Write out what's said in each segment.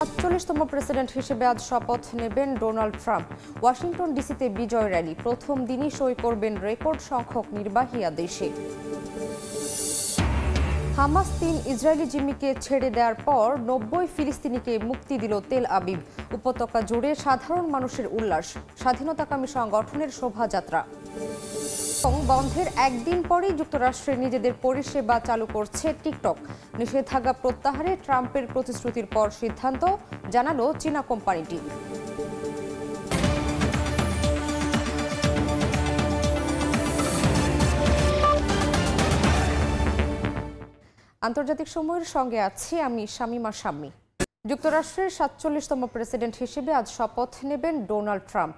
৪৭তম president হিসেবে আজ শপথ নেবেন ডোনাল্ড ট্রাম্প। ওয়াশিংটন ডিসিতে বিজয় র্যালি, প্রথম দিনই সই করবেন রেকর্ড সংখ্যক নির্বাহী আদেশে। হামাস ৩ ইসরায়েলি জিম্মিকে ছেড়ে দেওয়ার পর ৯০ ফিলিস্তিনিকে মুক্তি দিল তেল আবিব। উপত্যকা জুড়ে সাধারণ মানুষের উল্লাস, স্বাধীনতাকামী সংগঠনের শোভাযাত্রা। বন্ধের একদিন পরেই যুক্তরাষ্ট্রের নিজেদের পরিষেবা চালু করছে টিকটক। নিষেধাজ্ঞা প্রত্যাহারে ট্রাম্পের প্রতিশ্রুতির পর সিদ্ধান্ত, জানালো চীনা কোম্পানিটি। আন্তর্জাতিক সময়ের সঙ্গে আছি আমি শামিমা শাম্মী। যুক্তরাষ্ট্রের ৪৭তম প্রেসিডেন্ট হিসেবে আজ শপথ নেবেন ডোনাল্ড ট্রাম্প।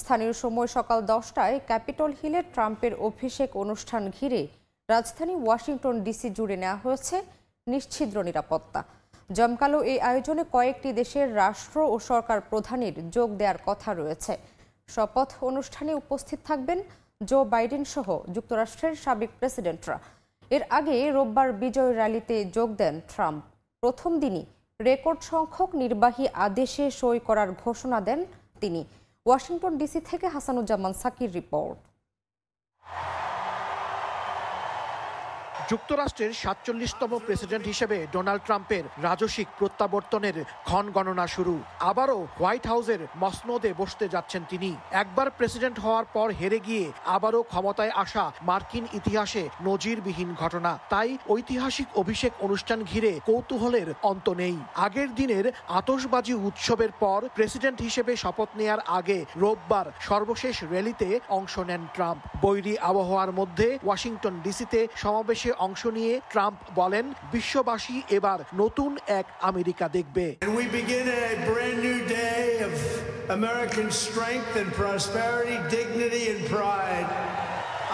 স্থানীয় সময় সকাল ১০টায় ক্যাপিটল হিলে ট্রাম্পের অভিষেক অনুষ্ঠান ঘিরে রাজধানী ওয়াশিংটন ডিসি জুড়ে নেওয়া হয়েছে নিশ্ছিদ্র নিরাপত্তা। জমকালো এই আয়োজনে কয়েকটি দেশের রাষ্ট্র ও সরকার প্রধানের যোগ দেওয়ার কথা রয়েছে। শপথ অনুষ্ঠানে উপস্থিত থাকবেন জো বাইডেন সহ যুক্তরাষ্ট্রের সাবেক প্রেসিডেন্টরা। এর আগে রোববার বিজয় র্যালিতে যোগ দেন ট্রাম্প। প্রথম দিনই রেকর্ড সংখ্যক নির্বাহী আদেশে সই করার ঘোষণা দেন তিনি। ওয়াশিংটন ডিসি থেকে হাসানুজ্জামান সাকির রিপোর্ট। যুক্তরাষ্ট্রের ৪৭তম প্রেসিডেন্ট হিসেবে ডোনাল্ড ট্রাম্পের রাজস্বিক প্রত্যাবর্তনের ক্ষণ গণনা শুরু। আবারও হোয়াইট হাউসের মসনদে বসতে যাচ্ছেন তিনি। একবার প্রেসিডেন্ট হওয়ার পর হেরে গিয়ে আবারও ক্ষমতায় আসা মার্কিন ইতিহাসে নজিরবিহীন ঘটনা। তাই ঐতিহাসিক অভিষেক অনুষ্ঠান ঘিরে কৌতূহলের অন্ত নেই। আগের দিনের আতশবাজি উৎসবের পর প্রেসিডেন্ট হিসেবে শপথ নেয়ার আগে রোববার সর্বশেষ র্যালিতে অংশ নেন ট্রাম্প। বৈরী আবহাওয়ার মধ্যে ওয়াশিংটন ডিসিতে সমাবেশে অংশ নিয়ে ট্রাম্প বলেন, বিশ্ববাসী এবার নতুন এক আমেরিকা দেখবে। We begin a brand new day of American strength and prosperity, dignity and pride.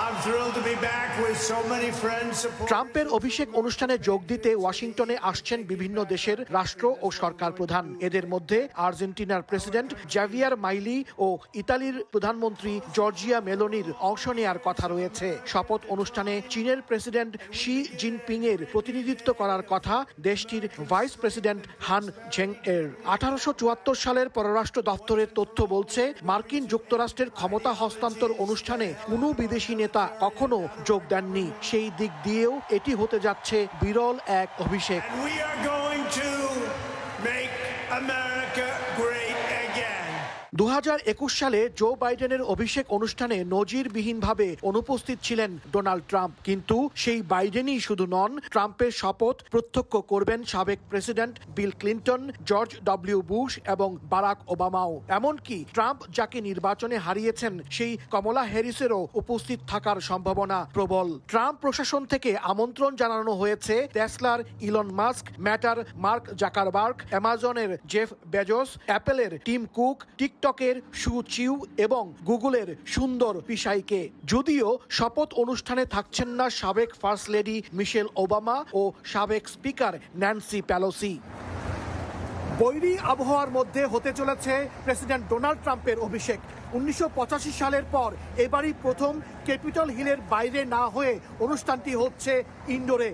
I'm thrilled to be back with so many friends. ট্রাম্পের অভিষেক অনুষ্ঠানে যোগ দিতে ওয়াশিংটনে আসছেন বিভিন্ন দেশের রাষ্ট্র ও সরকার প্রধান। এদের মধ্যে আর্জেন্টিনার প্রেসিডেন্ট জাভিয়ার মাইলি ও ইতালির প্রধানমন্ত্রী জর্জিয়া মেলোনির অংশ নেওয়ার কথা রয়েছে। শপথ অনুষ্ঠানে চীনের প্রেসিডেন্ট শি জিনপিং এর প্রতিনিধিত্ব করার কথা দেশটির ভাইস প্রেসিডেন্ট হান ঝেং এর। 1874 সালের পররাষ্ট্র দপ্তরের তথ্য বলছে, মার্কিন যুক্তরাষ্ট্রের ক্ষমতা হস্তান্তর অনুষ্ঠানে কোনো বিদেশি নেতা কখনো যোগ দেননি। সেই দিক দিয়েও এটি হতে যাচ্ছে বিরল এক অভিষেক। 2021 সালে জো বাইডেনের অভিষেক অনুষ্ঠানে নজিরবিহীনভাবে অনুপস্থিত ছিলেন ডোনাল্ড ট্রাম্প। কিন্তু সেই বাইডেনই শুধু নন, ট্রাম্পের শপথ প্রত্যক্ষ করবেন সাবেক president Bill Clinton, George W Bush এবং বারাক ওবামাও। এমনকি ট্রাম্প যাকে নির্বাচনে হারিয়েছেন সেই কমলা হ্যারিসেরও উপস্থিত থাকার সম্ভাবনা প্রবল। ট্রাম্প প্রশাসন থেকে আমন্ত্রণ জানানো হয়েছে টেসলার ইলন মাস্ক, ম্যাটার মার্ক জাকারবার্গ, অ্যামাজনের জেফ বেজোস, অ্যাপেলের টিম কুক, টিকটকের সু চিউ এবং গুগলের সুন্দর পিচাইকে। যদিও শপথ অনুষ্ঠানে থাকছেন না সাবেক ফার্স্ট লেডি মিশেল ওবামা ও সাবেক স্পিকার ন্যান্সি পেলোসি। বৈরী আবহাওয়ার মধ্যে হতে চলেছে প্রেসিডেন্ট ডোনাল্ড ট্রাম্পের অভিষেক। 1985 সালের পর এবারই প্রথম ক্যাপিটল হিলের বাইরে না হয়ে অনুষ্ঠানটি হচ্ছে ইনডোরে।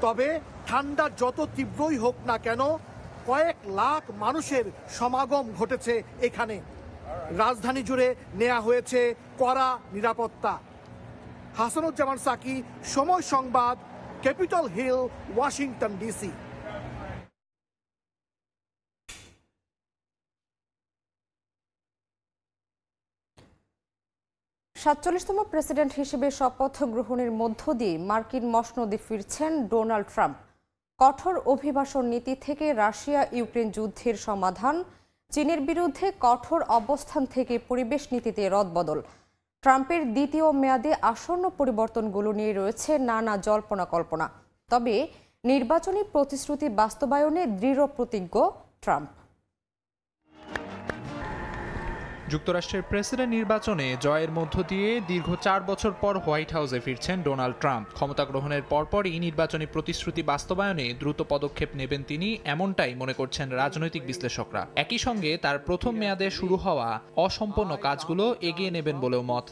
তবে ঠান্ডা যত তীব্রই হোক না কেন, কয়েক লাখ মানুষের সমাগম ঘটেছে এখানে। রাজধানী জুড়ে নেওয়া হয়েছে কড়া নিরাপত্তা। Hasanuzzaman Saki, Somoy Sangbad, Capitol Hill, Washington DC. ৪৭তম প্রেসিডেন্ট হিসেবে শপথ গ্রহণের মধ্য দিয়ে মার্কিন মসনদে ফিরছেন ডোনাল্ড ট্রাম্প। কঠোর অভিবাসন নীতি থেকে রাশিয়া ইউক্রেন যুদ্ধের সমাধান, চীনের বিরুদ্ধে কঠোর অবস্থান থেকে পরিবেশ নীতিতে রদবদল। ট্রাম্পের দ্বিতীয় মেয়াদে আসন্ন পরিবর্তনগুলো নিয়ে রয়েছে নানা জল্পনা কল্পনা। তবে নির্বাচনী প্রতিশ্রুতি বাস্তবায়নে দৃঢ় প্রতিজ্ঞ ট্রাম্প। যুক্তরাষ্ট্রের প্রেসিডেন্ট নির্বাচনে জয়ের মধ্য দিয়ে দীর্ঘ 4 বছর পর হোয়াইট হাউসে ফিরছেন ডোনাল্ড ট্রাম্প। ক্ষমতা গ্রহণের পরপরই নির্বাচনী প্রতিশ্রুতি বাস্তবায়নে দ্রুত পদক্ষেপ নেবেন তিনি, এমনটাই মনে করছেন রাজনৈতিক বিশ্লেষকরা। একই সঙ্গে তার প্রথম মেয়াদে শুরু হওয়া অসম্পন্ন কাজগুলো এগিয়ে নেবেন বলেও মত।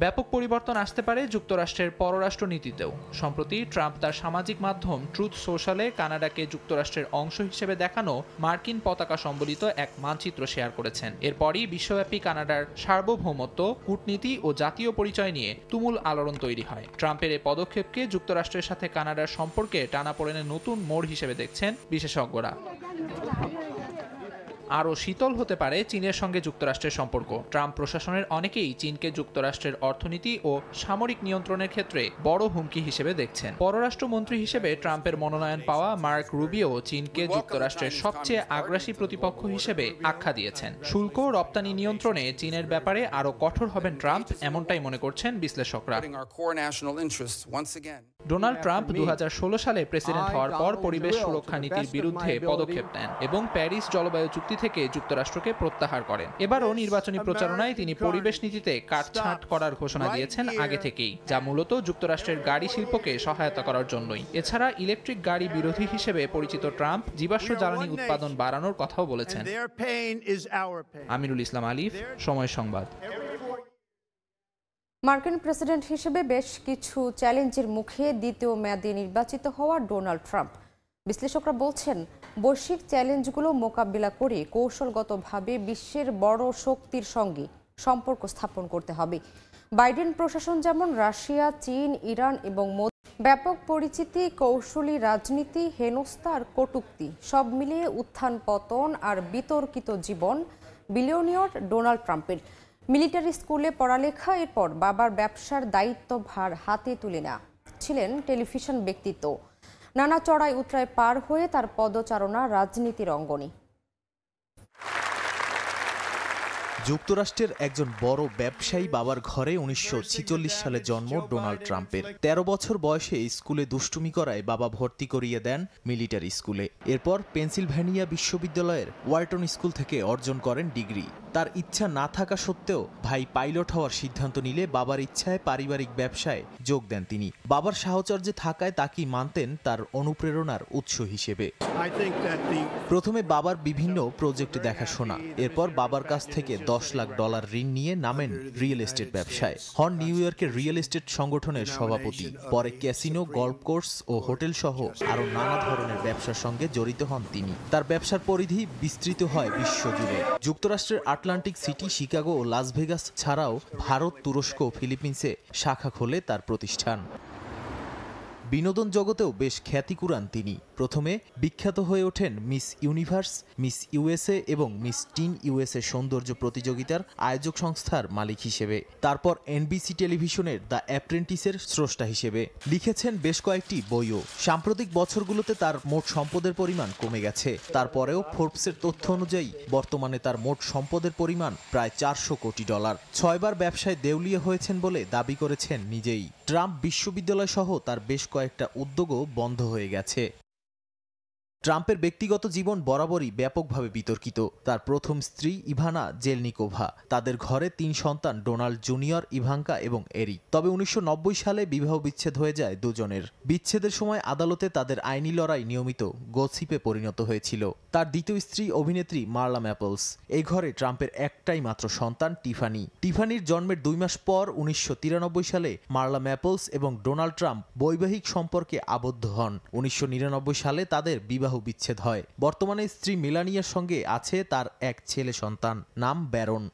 ব্যাপক পরিবর্তন আসতে পারে যুক্তরাষ্ট্রের পররাষ্ট্র নীতিতেও। সম্প্রতি ট্রাম্প তার সামাজিক মাধ্যম ট্রুথ সোশ্যালে কানাডাকে যুক্তরাষ্ট্রের অংশ হিসেবে দেখানো মার্কিন পতাকা সম্বলিত এক মানচিত্র শেয়ার করেছেন। এরপরই বিশ্বব্যাপী কানাডার সার্বভৌমত্ব, কূটনীতি ও জাতীয় পরিচয় নিয়ে তুমুল আলোড়ন তৈরি হয়। ট্রাম্পের এই পদক্ষেপকে যুক্তরাষ্ট্রের সাথে কানাডার সম্পর্কে টানাপোড়েনের নতুন মোড় হিসেবে দেখছেন বিশেষজ্ঞরা। আরও শীতল হতে পারে চীনের সঙ্গে যুক্তরাষ্ট্রের সম্পর্ক। ট্রাম্প প্রশাসনের অনেকেই চীনকে যুক্তরাষ্ট্রের অর্থনীতি ও সামরিক নিয়ন্ত্রণের ক্ষেত্রে বড় হুমকি হিসেবে দেখছেন। পররাষ্ট্রমন্ত্রী হিসেবে ট্রাম্পের মনোনয়ন পাওয়া মার্ক রুবিও চীনকে যুক্তরাষ্ট্রের সবচেয়ে আগ্রাসী প্রতিপক্ষ হিসেবে আখ্যা দিয়েছেন। শুল্ক রপ্তানি নিয়ন্ত্রণে চীনের ব্যাপারে আরও কঠোর হবেন ট্রাম্প, এমনটাই মনে করছেন বিশ্লেষকরা। ডোনাল্ড ট্রাম্প 2016 সালে প্রেসিডেন্ট হওয়ার পর পরিবেশ সুরক্ষা নীতির বিরুদ্ধে পদক্ষেপ নেন এবং প্যারিস জলবায়ু চুক্তি থেকে যুক্তরাষ্ট্রকে প্রত্যাহার করেন। এবারও নির্বাচনী প্রচারণায় তিনি পরিবেশ নীতিতে কাটছাঁট করার ঘোষণা দিয়েছেন আগে থেকেই, যা মূলত যুক্তরাষ্ট্রের গাড়ি শিল্পকে সহায়তা করার জন্যই। এছাড়া ইলেকট্রিক গাড়ি বিরোধী হিসেবে পরিচিত ট্রাম্প জীবাশ্ম জ্বালানি উৎপাদন বাড়ানোর কথাও বলেছেন। আমিরুল ইসলাম আলিফ, সময় সংবাদ। মার্কিন প্রেসিডেন্ট হিসেবে বেশ কিছু চ্যালেঞ্জের মুখে দ্বিতীয় মেয়াদে নির্বাচিত হওয়া ডোনাল্ড ট্রাম্প। বিশ্লেষকরা বলছেন, বৈশ্বিক চ্যালেঞ্জগুলো মোকাবিলা করে কৌশলগতভাবে বিশ্বের বড় শক্তির সঙ্গে সম্পর্ক স্থাপন করতে হবে। বাইডেন প্রশাসন যেমন রাশিয়া, চীন, ইরান এবং ব্যাপক পরিচিতি, কৌশলী রাজনীতি, হেনস্থা আর কটূক্তি সব মিলিয়ে উত্থান পতন আর বিতর্কিত জীবন বিলিয়নিয়র ডোনাল্ড ট্রাম্পের। মিলিটারি স্কুলে পড়ালেখা, এরপর বাবার ব্যবসার দায়িত্বভার হাতে তুলে নেওয়া। ছিলেন টেলিভিশন ব্যক্তিত্ব। নানা চড়াই উতরাই পার হয়ে তার পদচারণা রাজনীতির অঙ্গনে। যুক্তরাষ্ট্রের একজন বড় ব্যবসায়ী বাবার ঘরে 1946 সালে জন্ম ডোনাল্ড ট্রাম্পের। 13 বছর বয়সে স্কুলে দুষ্টুমি করায় বাবা ভর্তি করিয়ে দেন মিলিটারি স্কুলে। এরপর পেনসিলভ্যানিয়া বিশ্ববিদ্যালয়ের ওয়ালটন স্কুল থেকে অর্জন করেন ডিগ্রি। তার ইচ্ছা না থাকা সত্ত্বেও ভাই পাইলট হওয়ার সিদ্ধান্ত নিলে বাবার ইচ্ছায় পারিবারিক ব্যবসায় যোগ দেন তিনি। বাবার সাহচর্যে থাকায় তাকেই মানতেন তার অনুপ্রেরণার উৎস হিসেবে। প্রথমে বাবার বিভিন্ন প্রজেক্টে দেখাশোনা, এরপর বাবার কাছ থেকে $10 লাখ ঋণ নিয়ে নামেন রিয়েল এস্টেট ব্যবসায়। হন নিউ ইয়র্কের রিয়েল এস্টেট সংগঠনের সভাপতি। পরে ক্যাসিনো, গল্ফ কোর্স ও হোটেল সহ আরো নানা ধরনের ব্যবসার সঙ্গে জড়িত হন তিনি। তার ব্যবসার পরিধি বিস্তৃত হয় বিশ্বজুড়ে। যুক্তরাষ্ট্রের আটলান্টিক সিটি, শিকাগো ও লাস ভেগাস ছাড়াও ভারত, তুরস্ক ও ফিলিপিন্সে শাখা খোলে তার প্রতিষ্ঠান। বিনোদন জগতেও বেশ খ্যাতি কুড়ান তিনি। প্রথমে বিখ্যাত হয়ে ওঠেন মিস ইউনিভার্স, মিস ইউএসএ এবং মিস টিন ইউএসএ সৌন্দর্য প্রতিযোগিতার আয়োজক সংস্থার মালিক হিসেবে। তারপর এনবিসি টেলিভিশনের দ্য অ্যাপ্রেন্টিসের স্রষ্টা হিসেবে। লিখেছেন বেশ কয়েকটি বইও। সাম্প্রতিক বছরগুলোতে তার মোট সম্পদের পরিমাণ কমে গেছে। তারপরেও ফোর্বসের তথ্য অনুযায়ী বর্তমানে তার মোট সম্পদের পরিমাণ প্রায় $400 কোটি। 6 বার ব্যবসায় দেউলিয়া হয়েছেন বলে দাবি করেছেন নিজেই। ট্রাম্প বিশ্ববিদ্যালয় সহ তার বেশ কয়েকটা উদ্যোগও বন্ধ হয়ে গেছে। ট্রাম্পের ব্যক্তিগত জীবন বরাবরই ব্যাপকভাবে বিতর্কিত। তার প্রথম স্ত্রী ইভানা জেলনিকোভা, তাদের ঘরে 3 সন্তান ডোনাল্ড জুনিয়র, ইভাঙ্কা এবং এরিক। তবে 1990 সালে বিবাহ বিচ্ছেদ হয়ে যায় দুজনের। বিচ্ছেদের সময় আদালতে তাদের আইনি লড়াই নিয়মিত গসিপে পরিণত হয়েছিল। তার দ্বিতীয় স্ত্রী অভিনেত্রী মার্লা ম্যাপলস। এই ঘরে ট্রাম্পের একটাই মাত্র সন্তান টিফানি। টিফানির জন্মের 2 মাস পর 1993 সালে মার্লা ম্যাপলস এবং ডোনাল্ড ট্রাম্প বৈবাহিক সম্পর্কে আবদ্ধ হন। 1999 সালে তাদের বিবাহ বিচ্ছেদ হয়। বর্তমানে স্ত্রী মেলানিয়ার সঙ্গে আছে তার এক ছেলে সন্তান, নাম ব্যারন।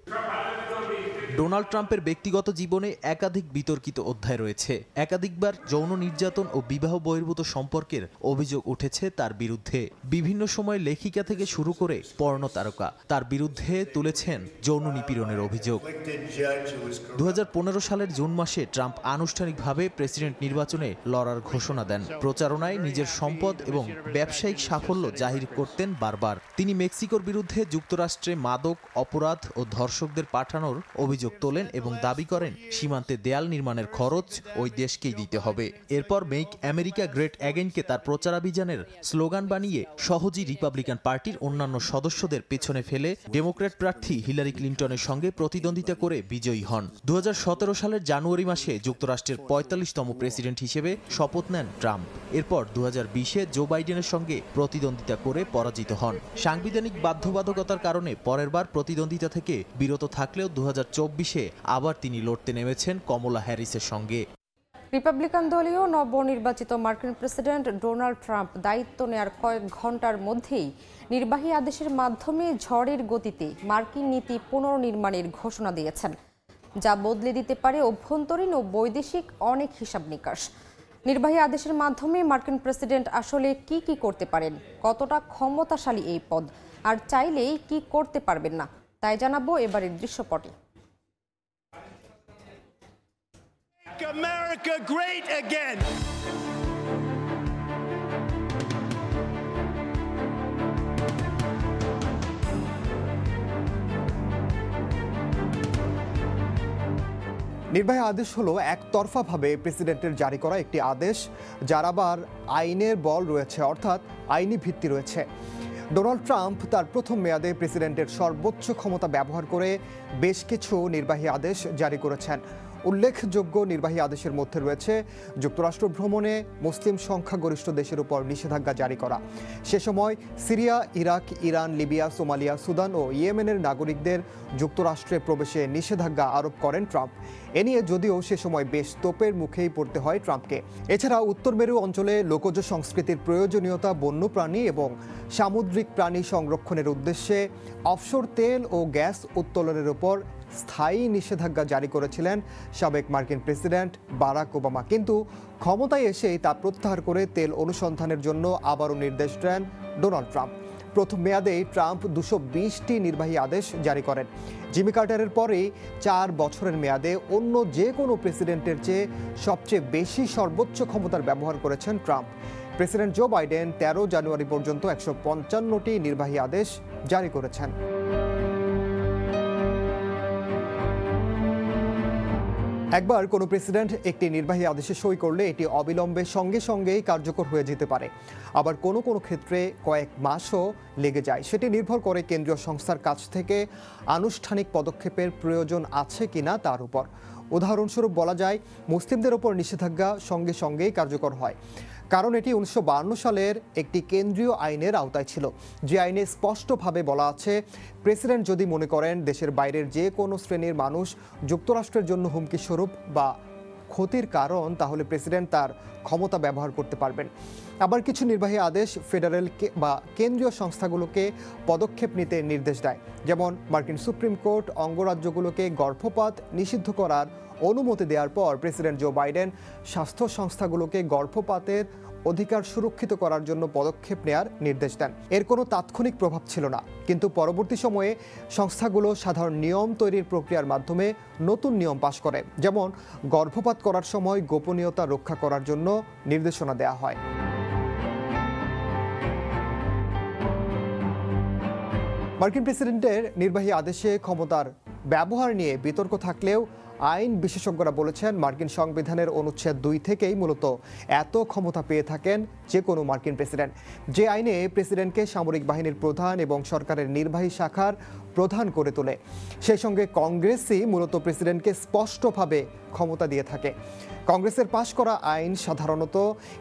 ডোনাল্ড ট্রাম্পের ব্যক্তিগত জীবনে একাধিক বিতর্কিত অধ্যায় রয়েছে। একাধিকবার যৌন নির্যাতন ও বিবাহ বহির্ভূত সম্পর্কের অভিযোগ উঠেছে তার বিরুদ্ধে। বিভিন্ন সময় লেখিকা থেকে শুরু করে পর্ণ তারকা তার বিরুদ্ধে তুলেছেন যৌন নিপীড়নের অভিযোগ। 2015 সালের জুন মাসে ট্রাম্প আনুষ্ঠানিকভাবে প্রেসিডেন্ট নির্বাচনে লড়ার ঘোষণা দেন। প্রচারণায় নিজের সম্পদ এবং ব্যবসায়িক সাফল্য জাহির করতেন বারবার। তিনি মেক্সিকোর বিরুদ্ধে যুক্তরাষ্ট্রে মাদক, অপরাধ ও ধর্ষকদের পাঠানোর অভিযোগ তোলেন এবং দাবি করেন সীমান্তে দেয়াল নির্মাণের খরচ ওই দেশকেই দিতে হবে। এরপর মেক আমেরিকা গ্রেট অ্যাগেইনকে তার প্রচারাভিযানের স্লোগান বানিয়ে সহজেই রিপাবলিকান পার্টির অন্যান্য সদস্যদের পেছনে ফেলে ডেমোক্র্যাট প্রার্থী হিলারি ক্লিন্টনের সঙ্গে প্রতিদ্বন্দ্বিতা করে বিজয়ী হন। 2017 সালের জানুয়ারি মাসে যুক্তরাষ্ট্রের 45তম প্রেসিডেন্ট হিসেবে শপথ নেন ট্রাম্প। এরপর 2020-এ জো বাইডেনের সঙ্গে প্রতিদ্বন্দ্বিতা করে পরাজিত হন। সাংবিধানিক বাধ্যবাধকতার কারণে পরের বার প্রতিদ্বন্দ্বিতা থেকে বিরত থাকলেও 2024 2024-এ আবার তিনি লড়তে নেমেছেন কমলা হ্যারিসের সঙ্গে। রিপাবলিকান দলীয় নবনির্বাচিত মার্কিন প্রেসিডেন্ট ডোনাল্ড ট্রাম্প দায়িত্ব নেয়ার কয়েক ঘন্টার মধ্যেই নির্বাহী আদেশের মাধ্যমে ঝড়ের গতিতে মার্কিন নীতি পুনর্নির্মাণের ঘোষণা দিয়েছেন, যা বদলে দিতে পারে অভ্যন্তরীণ ও বৈদেশিক অনেক হিসাব নিকাশ। নির্বাহী আদেশের মাধ্যমে মার্কিন প্রেসিডেন্ট আসলে কি করতে পারেন, কতটা ক্ষমতাশালী এই পদ, আর চাইলেই কি করতে পারবেন না, তাই জানাবো এবারের দৃশ্যপটে। America great again. নির্বাহী আদেশ হলো একতরফাভাবে প্রেসিডেন্টের জারি করা একটি আদেশ, যার আবার আইনের বল রয়েছে, অর্থাৎ আইনি ভিত্তি রয়েছে। ডোনাল্ড ট্রাম্প তার প্রথম মেয়াদে প্রেসিডেন্টের সর্বোচ্চ ক্ষমতা ব্যবহার করে বেশ কিছু নির্বাহী আদেশ জারি করেছেন। উল্লেখযোগ্য নির্বাহী আদেশের মধ্যে রয়েছে যুক্তরাষ্ট্র ভ্রমণে মুসলিম সংখ্যাগরিষ্ঠ দেশের উপর নিষেধাজ্ঞা জারি করা। সে সময় Syria, Iraq, Iran, Libya, Somalia, Sudan ও ইয়েমেনের নাগরিকদের যুক্তরাষ্ট্রে প্রবেশে নিষেধাজ্ঞা আরোপ করেন ট্রাম্প। এ নিয়ে যদিও সে সময় বেশ তোপের মুখেই পড়তে হয় ট্রাম্পকে। এছাড়া উত্তর মেরু অঞ্চলে লোকজ সংস্কৃতির প্রয়োজনীয়তা, বন্যপ্রাণী এবং সামুদ্রিক প্রাণী সংরক্ষণের উদ্দেশ্যে অফশোর তেল ও গ্যাস উত্তোলনের উপর স্থায়ী নিষেধাজ্ঞা জারি করেছিলেন সাবেক মার্কিন প্রেসিডেন্ট বারাক ওবামা। কিন্তু ক্ষমতায় এসেই তা প্রত্যাহার করে তেল অনুসন্ধানের জন্য আবারও নির্দেশ দেন ডোনাল্ড ট্রাম্প। প্রথম মেয়াদেই ট্রাম্প 220টি নির্বাহী আদেশ জারি করেন। জিমি কার্টারের পরেই 4 বছরের মেয়াদে অন্য যে কোনো প্রেসিডেন্টের চেয়ে সবচেয়ে বেশি সর্বোচ্চ ক্ষমতার ব্যবহার করেছেন ট্রাম্প। প্রেসিডেন্ট জো বাইডেন 13 জানুয়ারি পর্যন্ত 155টি নির্বাহী আদেশ জারি করেছেন। একবার কোনো প্রেসিডেন্ট একটি নির্বাহী আদেশে সই করলে এটি অবিলম্বে সঙ্গে সঙ্গেই কার্যকর হয়ে যেতে পারে। আবার কোনো কোনো ক্ষেত্রে কয়েক মাসও লেগে যায়। সেটি নির্ভর করে কেন্দ্রীয় সংস্থার কাছ থেকে আনুষ্ঠানিক পদক্ষেপের প্রয়োজন আছে কিনা তার উপর। উদাহরণস্বরূপ বলা যায়, মুসলিমদের ওপর নিষেধাজ্ঞা সঙ্গে সঙ্গেই কার্যকর হয়, কারণ এটি 1952 সালের একটি কেন্দ্রীয় আইনের আওতায় ছিল, যে আইনে স্পষ্টভাবে বলা আছে, প্রেসিডেন্ট যদি মনে করেন দেশের বাইরের যে কোনো শ্রেণীর মানুষ যুক্তরাষ্ট্রের জন্য হুমকি স্বরূপ বা ক্ষতির কারণ, তাহলে প্রেসিডেন্ট তার ক্ষমতা ব্যবহার করতে পারবেন। আবার কিছু নির্বাহী আদেশ ফেডারেল বা কেন্দ্রীয় সংস্থাগুলোকে পদক্ষেপ নিতে নির্দেশ দেয়। যেমন মার্কিন সুপ্রিম কোর্ট অঙ্গরাজ্যগুলোকে গর্ভপাত নিষিদ্ধ করার অনুমতি দেওয়ার পর প্রেসিডেন্ট জো বাইডেন স্বাস্থ্য সংস্থাগুলোকে গর্ভপাতের অধিকার সুরক্ষিত করার জন্য পদক্ষেপ নেয়ার নির্দেশ দেন। এর কোনো তাৎক্ষণিক প্রভাব ছিল না, কিন্তু পরবর্তী সময়ে সংস্থাগুলো সাধারণ নিয়ম তৈরির প্রক্রিয়ার মাধ্যমে নতুন নিয়ম পাশ করে, যেমন গর্ভপাত করার সময় গোপনীয়তা রক্ষা করার জন্য নির্দেশনা দেওয়া হয়। মার্কিন প্রেসিডেন্টের নির্বাহী আদেশে ক্ষমতার ব্যবহার নিয়ে বিতর্ক থাকলেও আইন বিশেষজ্ঞরা বলেছেন, মার্কিন সংবিধানের অনুচ্ছেদ 2 থেকেই মূলত এত ক্ষমতা পেয়ে থাকেন যে কোনো মার্কিন প্রেসিডেন্ট, যে আইনে প্রেসিডেন্টকে সামরিক বাহিনীর প্রধান এবং সরকারের নির্বাহী শাখার প্রধান করে তোলে। সেই সঙ্গে কংগ্রেসই মূলত প্রেসিডেন্টকে স্পষ্টভাবে ক্ষমতা দিয়ে থাকে। কংগ্রেসের পাশ করা আইন সাধারণত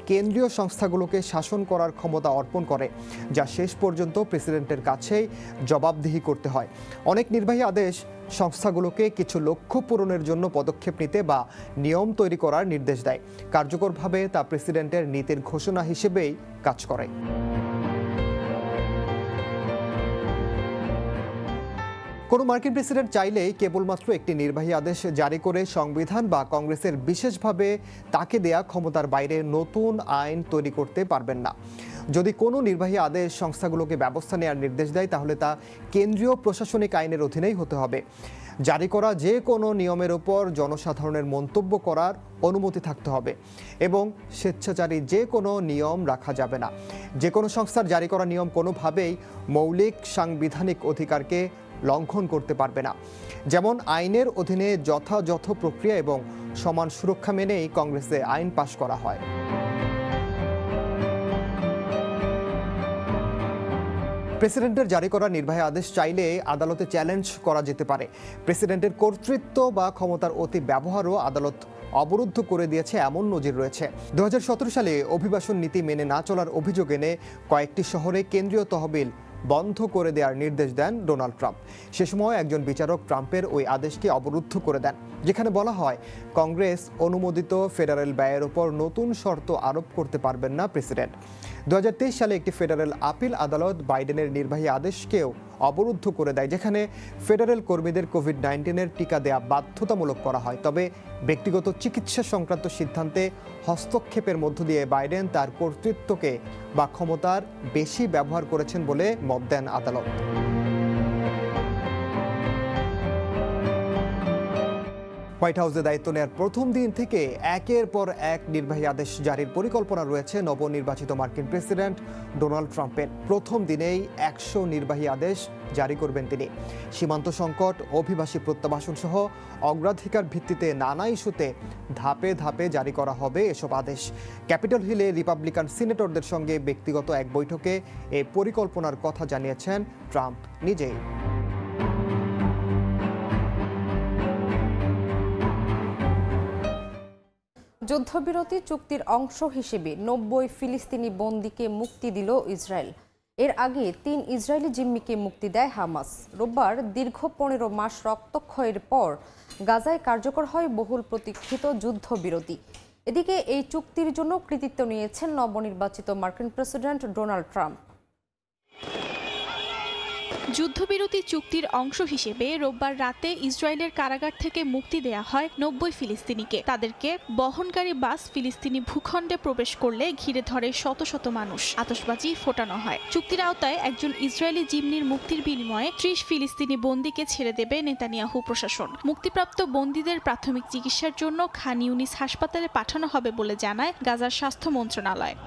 কেন্দ্রীয় সংস্থাগুলোকে শাসন করার ক্ষমতা অর্পণ করে, যা শেষ পর্যন্ত প্রেসিডেন্টের কাছেই জবাবদিহি করতে হয়। অনেক নির্বাহী আদেশ সংস্থাগুলোকে কিছু লক্ষ্য পূরণের জন্য পদক্ষেপ নিতে বা নিয়ম তৈরি করার নির্দেশ দেয়। কার্যকরভাবে তা প্রেসিডেন্টের নীতির ঘোষণা হিসেবেই কাজ করে। কোনো মার্কিন প্রেসিডেন্ট চাইলেই কেবলমাত্র একটি নির্বাহী আদেশ জারি করে সংবিধান বা কংগ্রেসের বিশেষভাবে তাকে দেয়া ক্ষমতার বাইরে নতুন আইন তৈরি করতে পারবেন না। যদি কোনো নির্বাহী আদেশ সংস্থাগুলোকে ব্যবস্থা নেওয়ার নির্দেশ দেয়, তাহলে তা কেন্দ্রীয় প্রশাসনিক আইনের অধীনেই হতে হবে। জারি করা যে কোনো নিয়মের ওপর জনসাধারণের মন্তব্য করার অনুমতি থাকতে হবে এবং স্বেচ্ছাচারী যে কোনো নিয়ম রাখা যাবে না। যে কোনো সংস্থার জারি করা নিয়ম কোনোভাবেই মৌলিক সাংবিধানিক অধিকারকে লঙ্ঘন করতে পারবে না। যেমন আইনের অধীনে যথাযথ প্রক্রিয়া এবং সমান সুরক্ষা মেনেই কংগ্রেসে আইন পাশ করা হয়। প্রেসিডেন্টের জারি করা নির্বাহী আদেশ চাইলে আদালতে চ্যালেঞ্জ করা যেতে পারে। প্রেসিডেন্টের কর্তৃত্ব বা ক্ষমতার অতি ব্যবহারও আদালত অবরুদ্ধ করে দিয়েছে এমন নজির রয়েছে। 2017 সালে অভিবাসন নীতি মেনে না চলার অভিযোগ এনে কয়েকটি শহরে কেন্দ্রীয় তহবিল বন্ধ করে দেওয়ার নির্দেশ দেন ডোনাল্ড ট্রাম্প। সে সময় একজন বিচারক ট্রাম্পের ওই আদেশকে অবরুদ্ধ করে দেন, যেখানে বলা হয় কংগ্রেস অনুমোদিত ফেডারেল ব্যয়ের ওপর নতুন শর্ত আরোপ করতে পারবেন না প্রেসিডেন্ট। 2023 সালে একটি ফেডারেল আপিল আদালত বাইডেনের নির্বাহী আদেশকেও অবরুদ্ধ করে দেয়, যেখানে ফেডারেল কর্মীদের কোভিড-19-এর টিকা দেয়া বাধ্যতামূলক করা হয়। তবে ব্যক্তিগত চিকিৎসা সংক্রান্ত সিদ্ধান্তে হস্তক্ষেপের মধ্য দিয়ে বাইডেন তার কর্তৃত্বকে বা ক্ষমতার বেশি ব্যবহার করেছেন বলে মত দেন আদালত। হোয়াইট হাউসে দায়িত্ব নেওয়ার প্রথম দিন থেকে একের পর এক নির্বাহী আদেশ জারির পরিকল্পনা রয়েছে নবনির্বাচিত মার্কিন প্রেসিডেন্ট ডোনাল্ড ট্রাম্পের। প্রথম দিনেই 100 নির্বাহী আদেশ জারি করবেন তিনি। সীমান্ত সংকট, অভিবাসী প্রত্যাবাসন সহ অগ্রাধিকার ভিত্তিতে নানা ইস্যুতে ধাপে ধাপে জারি করা হবে এসব আদেশ। ক্যাপিটল হিলে রিপাবলিকান সিনেটরদের সঙ্গে ব্যক্তিগত এক বৈঠকে এই পরিকল্পনার কথা জানিয়েছেন ট্রাম্প নিজেই। যুদ্ধবিরতি চুক্তির অংশ হিসেবে 90 ফিলিস্তিনি বন্দীকে মুক্তি দিল ইসরায়েল। এর আগে 3 ইসরায়েলি জিম্মিকে মুক্তি দেয় হামাস। রোববার দীর্ঘ 15 মাস রক্তক্ষয়ের পর গাজায় কার্যকর হয় বহুল প্রতীক্ষিত যুদ্ধবিরতি। এদিকে এই চুক্তির জন্য কৃতিত্ব নিয়েছেন নবনির্বাচিত মার্কিন প্রেসিডেন্ট ডোনাল্ড ট্রাম্প। যুদ্ধবিরতি চুক্তির অংশ হিসেবে রোববার রাতে ইসরায়েলের কারাগার থেকে মুক্তি দেয়া হয় 90 ফিলিস্তিনিকে। তাদেরকে বহনকারী বাস ফিলিস্তিনি ভূখণ্ডে প্রবেশ করলে ঘিরে ধরে শত শত মানুষ, আতশবাজি ফোটানো হয়। চুক্তির আওতায় একজন ইসরায়েলি জিম্মির মুক্তির বিনিময়ে 30 ফিলিস্তিনি বন্দীকে ছেড়ে দেবে নেতানিয়াহু প্রশাসন। মুক্তিপ্রাপ্ত বন্দীদের প্রাথমিক চিকিৎসার জন্য খান ইউনিস হাসপাতালে পাঠানো হবে বলে জানায় গাজার স্বাস্থ্য মন্ত্রণালয়।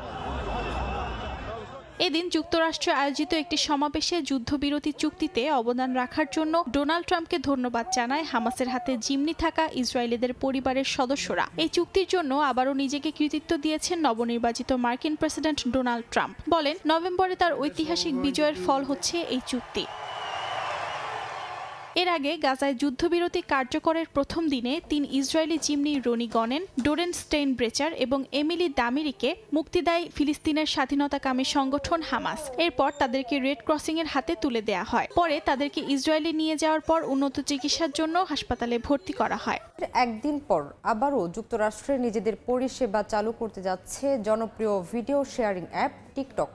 এদিন যুক্তরাষ্ট্রে আয়োজিত একটি সমাবেশে যুদ্ধবিরতি চুক্তিতে অবদান রাখার জন্য ডোনাল্ড ট্রাম্পকে ধন্যবাদ জানায় হামাসের হাতে জিম্মি থাকা ইসরায়েলিদের পরিবারের সদস্যরা। এই চুক্তির জন্য আবারও নিজেকে কৃতিত্ব দিয়েছেন নবনির্বাচিত মার্কিন প্রেসিডেন্ট ডোনাল্ড ট্রাম্প। বলেন, নভেম্বরে তার ঐতিহাসিক বিজয়ের ফল হচ্ছে এই চুক্তি। এর আগে গাজায় যুদ্ধবিরতি কার্যকরের প্রথম দিনে 3 ইসরায়েলি জিম্মি রনি গনেন, ডোরেন স্টেইনব্রেচার এবং এমিলি দামিরিকে মুক্তি দেয় ফিলিস্তিনের স্বাধীনতাকামী সংগঠন হামাস। এরপর তাদেরকে রেড ক্রসিং এর হাতে তুলে দেয়া হয়। পরে তাদেরকে ইসরায়েলে নিয়ে যাওয়ার পর উন্নত চিকিৎসার জন্য হাসপাতালে ভর্তি করা হয়। একদিন পর আবারও যুক্তরাষ্ট্রে নিজেদের পরিষেবা চালু করতে যাচ্ছে জনপ্রিয় ভিডিও শেয়ারিং অ্যাপ টিকটক।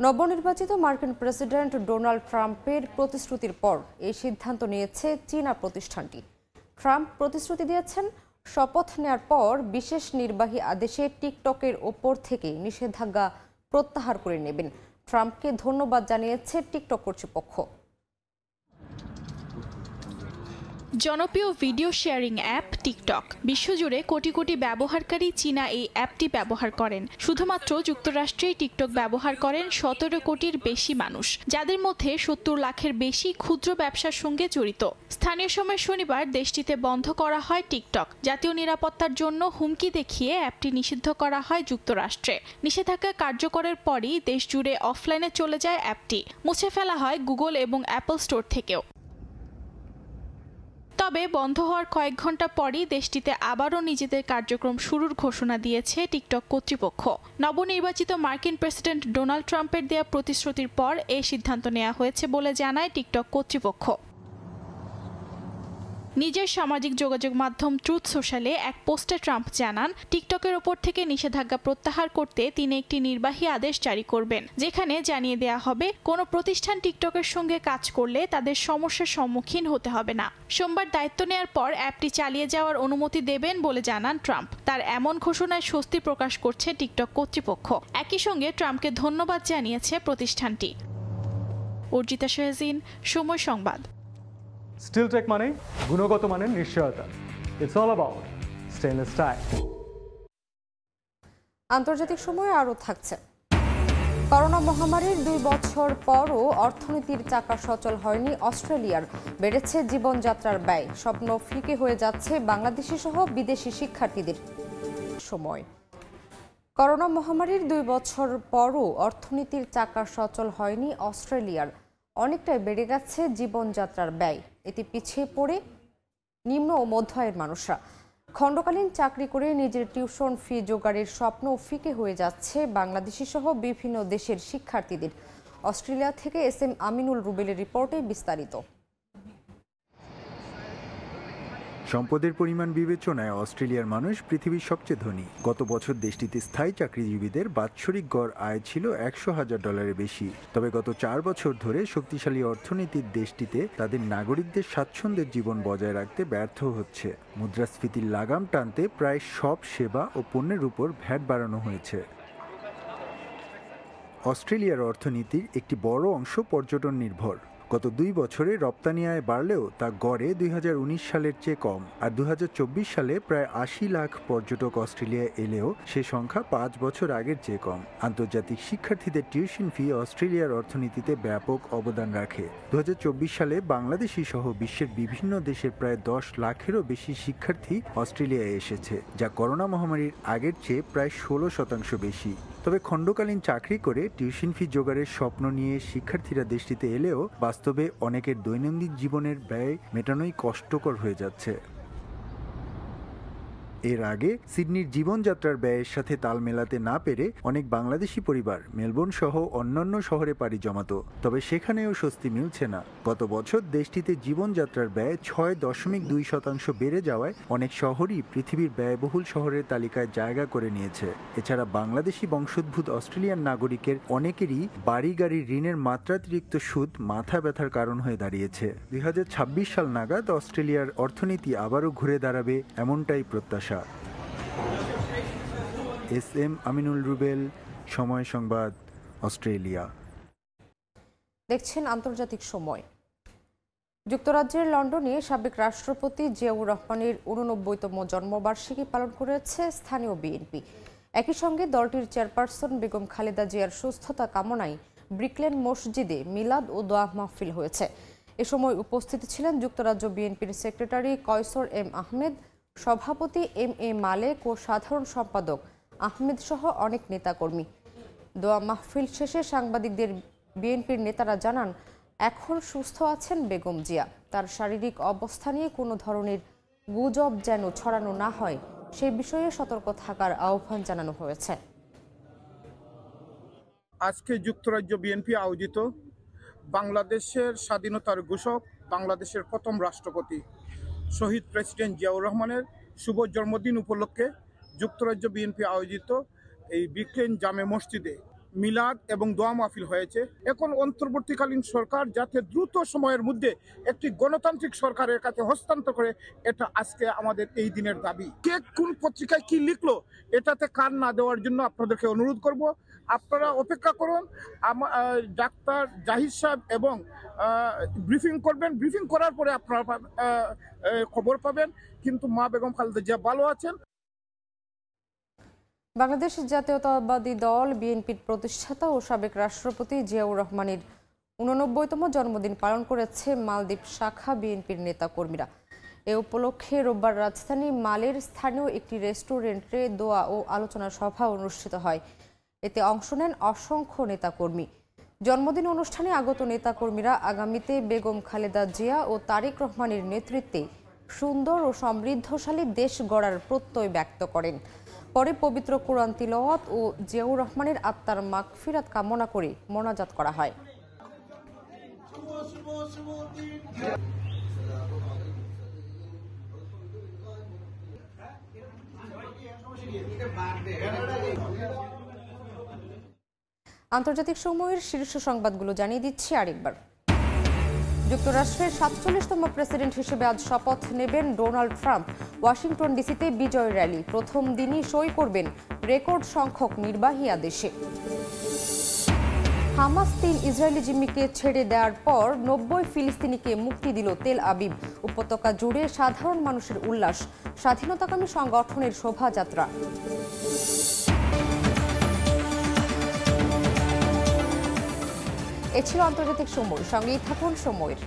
নবনির্বাচিত মার্কিন প্রেসিডেন্ট ডোনাল্ড ট্রাম্পের প্রতিশ্রুতির পর এই সিদ্ধান্ত নিয়েছে চীনা প্রতিষ্ঠানটি। ট্রাম্প প্রতিশ্রুতি দিয়েছেন, শপথ নেয়ার পর বিশেষ নির্বাহী আদেশে টিকটকের ওপর থেকে নিষেধাজ্ঞা প্রত্যাহার করে নেবেন। ট্রাম্পকে ধন্যবাদ জানিয়েছে টিকটক কর্তৃপক্ষ। জনপ্রিয় ভিডিও শেয়ারিং অ্যাপ টিকটক বিশ্বজুড়ে কোটি কোটি ব্যবহারকারী চীনা এই অ্যাপটি ব্যবহার করেন। শুধুমাত্র যুক্তরাষ্ট্রেই টিকটক ব্যবহার করেন 17 কোটির বেশি মানুষ, যাদের মধ্যে 70 লাখের বেশি ক্ষুদ্র ব্যবসার সঙ্গে জড়িত। স্থানীয় সময় শনিবার দেশটিতে বন্ধ করা হয় টিকটক। জাতীয় নিরাপত্তার জন্য হুমকি দেখিয়ে অ্যাপটি নিষিদ্ধ করা হয় যুক্তরাষ্ট্রে। নিষেধাজ্ঞা কার্যকরের পরই দেশ জুড়ে অফলাইনে চলে যায় অ্যাপটি। মুছে ফেলা হয় গুগল এবং অ্যাপল স্টোর থেকেও। তবে বন্ধ হওয়ার কয়েক ঘন্টা পরই দেশটিতে আবারও নিজেদের কার্যক্রম শুরুর ঘোষণা দিয়েছে টিকটক কর্তৃপক্ষ। নবনির্বাচিত মার্কিন প্রেসিডেন্ট ডোনাল্ড ট্রাম্পের দেয়া প্রতিশ্রুতির পর এই সিদ্ধান্ত নেওয়া হয়েছে বলে জানায় টিকটক কর্তৃপক্ষ। নিজের সামাজিক যোগাযোগ মাধ্যম ট্রুথ সোশ্যালে এক পোস্টে ট্রাম্প জানান, টিকটকের ওপর থেকে নিষেধাজ্ঞা প্রত্যাহার করতে তিনি একটি নির্বাহী আদেশ জারি করবেন, যেখানে জানিয়ে দেয়া হবে কোনো প্রতিষ্ঠান টিকটকের সঙ্গে কাজ করলে তাদের সমস্যার সম্মুখীন হতে হবে না। সোমবার দায়িত্ব নেওয়ার পর অ্যাপটি চালিয়ে যাওয়ার অনুমতি দেবেন বলে জানান ট্রাম্প। তার এমন ঘোষণায় স্বস্তি প্রকাশ করছে টিকটক কর্তৃপক্ষ। একই সঙ্গে ট্রাম্পকে ধন্যবাদ জানিয়েছে প্রতিষ্ঠানটি। অর্জিতা শাহজিন, সময় সংবাদ। স্টিলটেক মানে গুণগত মানের নিশ্চয়তা। It's all about stainless style. আন্তর্জাতিক সময় আরও থাকছে। করোনা মহামারীর 2 বছর পরও অর্থনীতির চাকা সচল হয়নি অস্ট্রেলিয়ার। বেড়েছে জীবনযাত্রার ব্যয়। স্বপ্ন ফিকে হয়ে যাচ্ছে বাংলাদেশি সহ বিদেশি শিক্ষার্থীদের। সময় করোনা মহামারীর 2 বছর পরও অর্থনীতির চাকা সচল হয়নি অস্ট্রেলিয়ার। অনেকটাই বেড়ে গেছে জীবনযাত্রার ব্যয়। এতে পিছিয়ে পড়ে নিম্ন ও মধ্য আয়ের মানুষরা। খণ্ডকালীন চাকরি করে নিজের টিউশন ফি জোগাড়ের স্বপ্ন ফিকে হয়ে যাচ্ছে বাংলাদেশি সহ বিভিন্ন দেশের শিক্ষার্থীদের। অস্ট্রেলিয়া থেকে SM আমিনুল রুবেলের রিপোর্টে বিস্তারিত। সম্পদের পরিমাণ বিবেচনায় অস্ট্রেলিয়ার মানুষ পৃথিবীর সবচেয়ে ধনী। গত বছর দেশটিতে স্থায়ী চাকরিজীবীদের বাৎসরিক গড় আয় ছিল $100,000 বেশি। তবে গত 4 বছর ধরে শক্তিশালী অর্থনীতির দেশটিতে তাদের নাগরিকদের স্বাচ্ছন্দ্যের জীবন বজায় রাখতে ব্যর্থ হচ্ছে। মুদ্রাস্ফীতির লাগাম টানতে প্রায় সব সেবা ও পণ্যের উপর ভ্যাট বাড়ানো হয়েছে। অস্ট্রেলিয়ার অর্থনীতির একটি বড় অংশ পর্যটন নির্ভর। গত 2 বছরে রপ্তানি আয় বাড়লেও তা গড়ে 2019 সালের চেয়ে কম। আর 2024 সালে প্রায় 80 লাখ পর্যটক অস্ট্রেলিয়ায় এলেও সে সংখ্যা 5 বছর আগের চেয়ে কম। আন্তর্জাতিক শিক্ষার্থীদের টিউশন ফি অস্ট্রেলিয়ার অর্থনীতিতে ব্যাপক অবদান রাখে। 2024 সালে বাংলাদেশি সহ বিশ্বের বিভিন্ন দেশের প্রায় 10 লাখেরও বেশি শিক্ষার্থী অস্ট্রেলিয়ায় এসেছে, যা করোনা মহামারীর আগের চেয়ে প্রায় 16% বেশি। তবে খণ্ডকালীন চাকরি করে টিউশন ফি জোগাড়ের স্বপ্ন নিয়ে শিক্ষার্থীরা দেশটিতে এলেও বাস্তবে অনেকের দৈনন্দিন জীবনের ব্যয় মেটানোই কষ্টকর হয়ে যাচ্ছে। এর আগে সিডনির জীবনযাত্রার ব্যয়ের সাথে তাল মেলাতে না পেরে অনেক বাংলাদেশি পরিবার মেলবোর্ন সহ অন্যান্য শহরে পাড়ি জমাতো। তবে সেখানেও স্বস্তি মিলছে না। গত বছর দেশটিতে জীবনযাত্রার ব্যয় 6.2% বেড়ে যাওয়ায় অনেক শহরই পৃথিবীর ব্যয়বহুল শহরের তালিকায় জায়গা করে নিয়েছে। এছাড়া বাংলাদেশি বংশোদ্ভূত অস্ট্রেলিয়ান নাগরিকের অনেকেরই বাড়ি গাড়ির ঋণের মাত্রাতিরিক্ত সুদ মাথা ব্যথার কারণ হয়ে দাঁড়িয়েছে। 2026 সাল নাগাদ অস্ট্রেলিয়ার অর্থনীতি আবারও ঘুরে দাঁড়াবে এমনটাই প্রত্যাশা। SM আমিনুল রুবেল, সময় সংবাদ, অস্ট্রেলিয়া। দেখছেন আন্তর্জাতিক সময়। যুক্তরাজ্যের লন্ডনে সাবেক রাষ্ট্রপতি জিয়াউর রহমানের 89তম জন্মবার্ষিকী পালন করেছে স্থানীয় বিএনপি। একই সঙ্গে দলটির চেয়ারপারসন বেগম খালেদা জিয়ার সুস্থতা কামনায় ব্রিকলেন মসজিদে মিলাদ ও দোয়া মাহফিল হয়েছে। এ সময় উপস্থিত ছিলেন যুক্তরাজ্য বিএনপির সেক্রেটারি কয়সর M আহমেদ, সভাপতি MA মালেক ও সাধারণ সম্পাদক আহমেদ সহ অনেক নেতাকর্মী। দোয়া মাহফিল শেষে সাংবাদিকদের বিএনপির নেতারা জানান, এখন সুস্থ আছেন বেগম জিয়া। তার শারীরিক অবস্থা নিয়ে কোনো ধরনের গুজব যেন ছড়ানো না হয় সে বিষয়ে সতর্ক থাকার আহ্বান জানানো হয়েছে। আজকে যুক্তরাজ্য বিএনপি আয়োজিত বাংলাদেশের স্বাধীনতার ঘোষক, বাংলাদেশের প্রথম রাষ্ট্রপতি শহীদ প্রেসিডেন্ট জিয়াউর রহমানের শুভ জন্মদিন উপলক্ষে যুক্তরাজ্য বিএনপি আয়োজিত এই ব্রিকলেন জামে মসজিদে মিলাদ এবং দোয়া মাহফিল হয়েছে। এখন অন্তর্বর্তীকালীন সরকার যাতে দ্রুত সময়ের মধ্যে একটি গণতান্ত্রিক সরকারের কাছে হস্তান্তর করে, এটা আজকে আমাদের এই দিনের দাবি। কে কোন পত্রিকায় কি লিখলো এটাতে কান না দেওয়ার জন্য আপনাদেরকে অনুরোধ করব। আপনারা অপেক্ষা করুন, ডাক্তার জাহিদ সাহেব এবং ব্রিফিং করবেন। ব্রিফিং করার পরে আপনারা খবর পাবেন। কিন্তু মা বেগম খালেদা জিয়া ভালো আছেন। বাংলাদেশ জাতীয়তাবাদী দল বিএনপির প্রতিষ্ঠাতা ও সাবেক রাষ্ট্রপতি জিয়াউর রহমানের 89তম জন্মদিন পালন করেছে মালদ্বীপ শাখা বিএনপির নেতাকর্মীরা। এ উপলক্ষে রোববার রাজধানী মালের স্থানীয় একটি রেস্টুরেন্টে দোয়া ও আলোচনা সভা অনুষ্ঠিত হয়। এতে অংশ নেন অসংখ্য নেতাকর্মী। জন্মদিন অনুষ্ঠানে আগত নেতাকর্মীরা আগামীতে বেগম খালেদা জিয়া ও তারেক রহমানের নেতৃত্বে সুন্দর ও সমৃদ্ধশালী দেশ গড়ার প্রত্যয় ব্যক্ত করেন। পরে পবিত্র কোরআন তিলাওয়াত ও জিয়াউর রহমানের আত্মার মাগফিরাত কামনা করে মোনাজাত করা হয়। আন্তর্জাতিক সময়ের শীর্ষ সংবাদগুলো জানিয়ে দিচ্ছি আরেকবার। যুক্তরাষ্ট্রের 47তম প্রেসিডেন্ট হিসেবে আজ শপথ নেবেন ডোনাল্ড ট্রাম্প। ওয়াশিংটন ডিসিতে বিজয় র্যালি। প্রথম দিনই সই করবেন রেকর্ড সংখ্যক নির্বাহী আদেশে। হামাস 3 ইসরায়েলি জিম্মিকে ছেড়ে দেওয়ার পর 90 ফিলিস্তিনিকে মুক্তি দিল তেল আবিব। উপত্যকা জুড়ে সাধারণ মানুষের উল্লাস। স্বাধীনতাকামী সংগঠনের শোভাযাত্রা। এ ছিল আন্তর্জাতিক সময়। সঙ্গেই থাকুন সময়ের।